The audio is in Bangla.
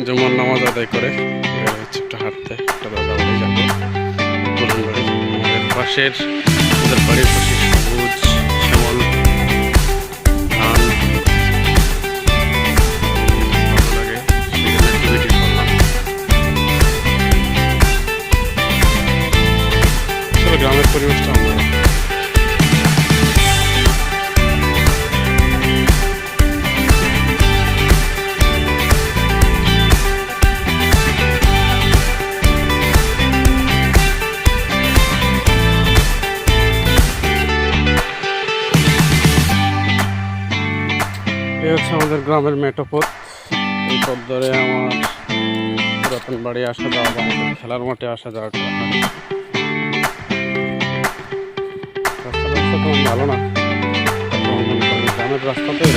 জুমার নামাজ আদায় করে বের হচ্ছে একটু হাঁটতে, একটা দাদা বাড়ি যাবো পুরান বাড়ি। আমাদের পাশের আমাদের বাড়ির পাশে সবুজ শ্যামল ধান, ভালো লাগে, সেখানে একটু ভিডিও করলাম। আসলে গ্রামের পরিবেশটা আমরা এই হচ্ছে আমাদের গ্রামের মেঠো পথ। এই পথ ধরে আমার পুরাতন বাড়ি আসা যাওয়া যায়, খেলার মাঠে আসা যাওয়া করা হয়। রাস্তাটা তেমন ভালো না, গ্রামের রাস্তাতেই